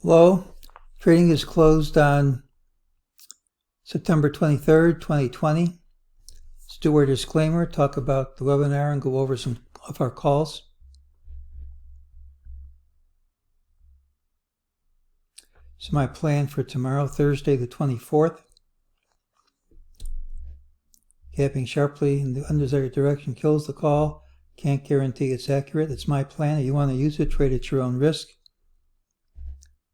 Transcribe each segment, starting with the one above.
Hello, trading is closed on September 23rd, 2020. Let's do our disclaimer, talk about the webinar, and go over some of our calls. This is my plan for tomorrow, Thursday the 24th. Gapping sharply in the undesired direction kills the call. Can't guarantee it's accurate. It's my plan. If you want to use it, trade at your own risk.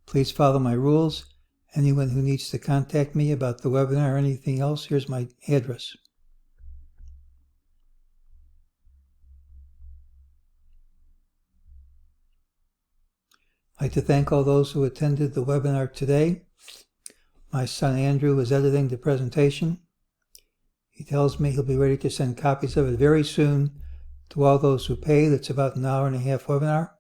Please follow my rules. Anyone who needs to contact me about the webinar or anything else, here's my address. I'd like to thank all those who attended the webinar today. My son Andrew is editing the presentation. He tells me he'll be ready to send copies of it very soon to all those who pay. That's about an hour and a half webinar.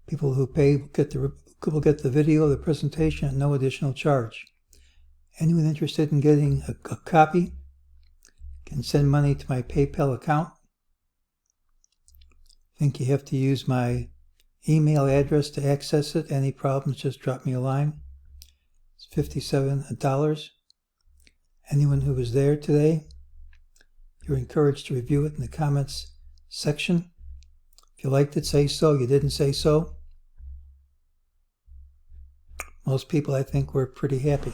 People who pay will get the video of the presentation at no additional charge. Anyone interested in getting a copy can send money to my PayPal account. I think you have to use my email address to access it. Any problems, just drop me a line. It's $57. Anyone who was there today, you're encouraged to review it in the comments section. If you liked it, say so. You didn't, say so. Most people, I think, were pretty happy.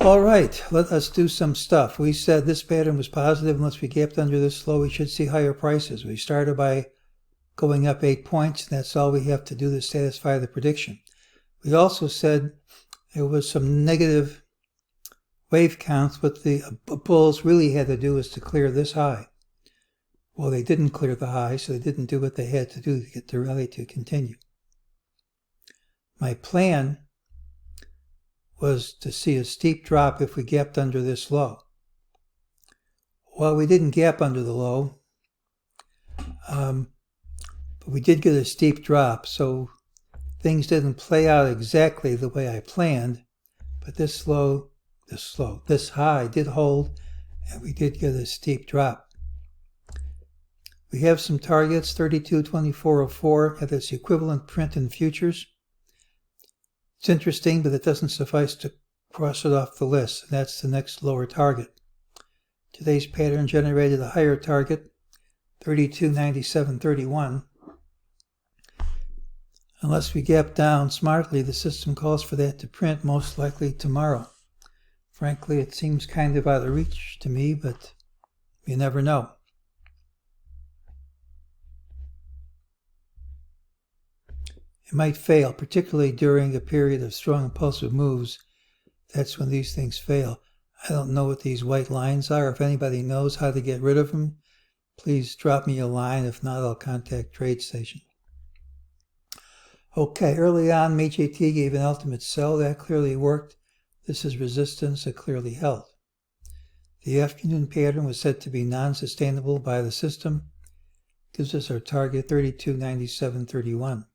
All right, let us do some stuff. We said this pattern was positive. Unless we gapped under this low, we should see higher prices. We started by going up 8 points, and that's all we have to do to satisfy the prediction. We also said there was some negative wave counts. What the bulls really had to do was to clear this high. Well, they didn't clear the high, so they didn't do what they had to do to get the rally to continue. My plan was to see a steep drop if we gapped under this low. Well, we didn't gap under the low, but we did get a steep drop, so things didn't play out exactly the way I planned, but this high did hold, and we did get a steep drop. We have some targets, 32.2404 at its equivalent print in futures. It's interesting, but it doesn't suffice to cross it off the list, and that's the next lower target. Today's pattern generated a higher target, 32.9731. Unless we gap down smartly, the system calls for that to print most likely tomorrow. Frankly, it seems kind of out of reach to me, but you never know. It might fail, particularly during a period of strong impulsive moves. That's when these things fail. I don't know what these white lines are. If anybody knows how to get rid of them, please drop me a line. If not, I'll contact TradeStation. Okay, early on, MEJT gave an ultimate sell. That clearly worked. This is resistance that clearly held. The afternoon pattern was said to be non-sustainable by the system. Gives us our target, 32.9731.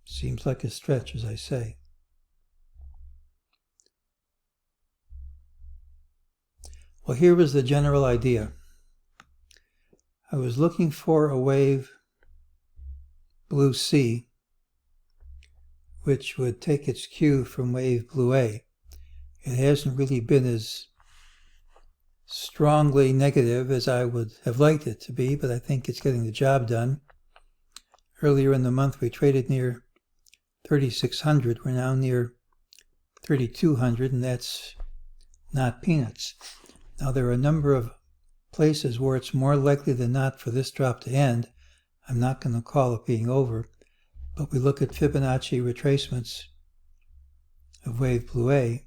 Seems like a stretch, as I say. Well, here was the general idea. I was looking for a wave blue C, which would take its cue from wave blue A. It hasn't really been as strongly negative as I would have liked it to be, but I think it's getting the job done. Earlier in the month, we traded near 3,600. We're now near 3,200, and that's not peanuts. Now, there are a number of places where it's more likely than not for this drop to end. I'm not going to call it being over, but we look at Fibonacci retracements of wave blue A,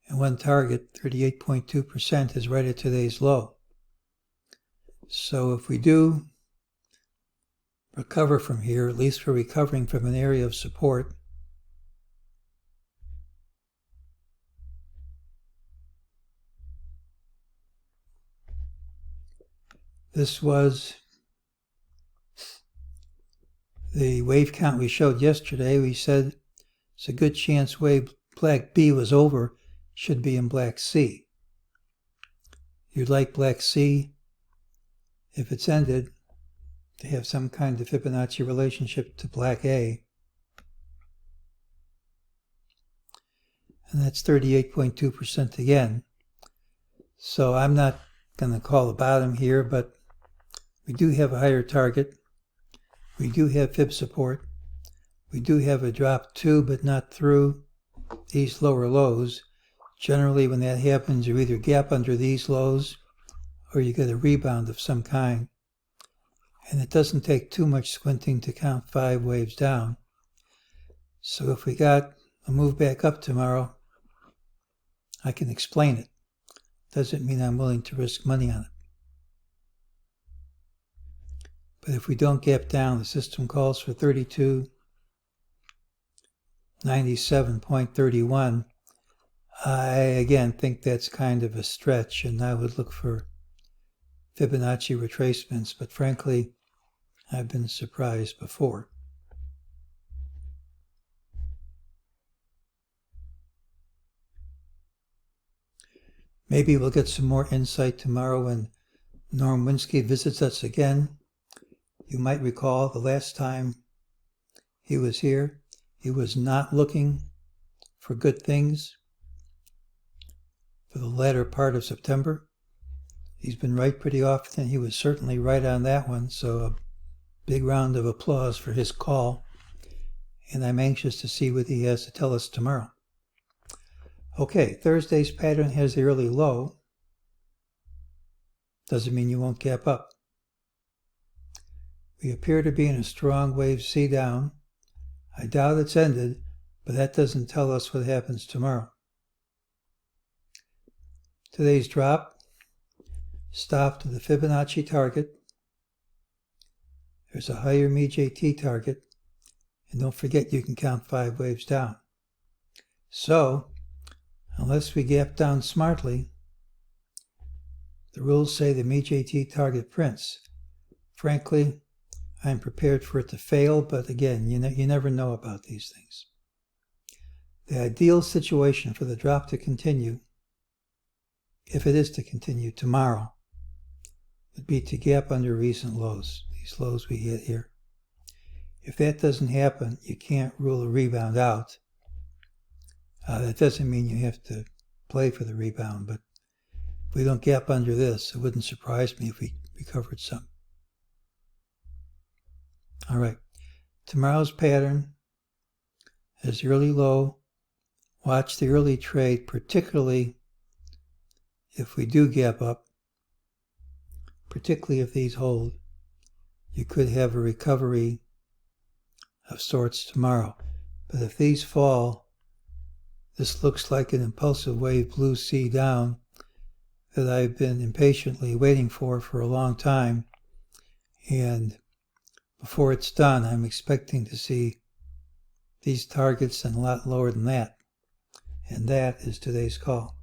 and one target, 38.2%, is right at today's low. So if we do recover from here, at least we're recovering from an area of support. This was the wave count we showed yesterday. We said it's a good chance wave black B was over, should be in black C. You'd like black C if it's ended, to have some kind of Fibonacci relationship to black A. And that's 38.2% again. So I'm not going to call the bottom here, but we do have a higher target. We do have fib support. We do have a drop to, but not through, these lower lows. Generally, when that happens, you either gap under these lows or you get a rebound of some kind. And it doesn't take too much squinting to count 5 waves down. So if we got a move back up tomorrow, I can explain it. Doesn't mean I'm willing to risk money on it. But if we don't gap down, the system calls for 3297.31. I again think that's kind of a stretch, and I would look for Fibonacci retracements, but frankly, I've been surprised before. Maybe we'll get some more insight tomorrow when Norm Winsky visits us again. You might recall the last time he was here, he was not looking for good things for the latter part of September. He's been right pretty often. He was certainly right on that one, so a big round of applause for his call. And I'm anxious to see what he has to tell us tomorrow. Okay, Thursday's pattern has the early low. Doesn't mean you won't gap up. We appear to be in a strong wave C down. I doubt it's ended, but that doesn't tell us what happens tomorrow. Today's drop stopped to the Fibonacci target. There's a higher MEJT target, and don't forget you can count 5 waves down. So, unless we gap down smartly, the rules say the MEJT target prints. Frankly, I'm prepared for it to fail, but again, you never know about these things. The ideal situation for the drop to continue, if it is to continue tomorrow, would be to gap under recent lows, these lows we hit here. If that doesn't happen, you can't rule a rebound out. That doesn't mean you have to play for the rebound, but if we don't gap under this, it wouldn't surprise me if we recovered some. All right, tomorrow's pattern is early low. Watch the early trade, particularly if we do gap up, particularly if these hold. You could have a recovery of sorts tomorrow. But if these fall, this looks like an impulsive wave blue C down that I've been impatiently waiting for a long time. And before it's done, I'm expecting to see these targets and a lot lower than that. And that is today's call.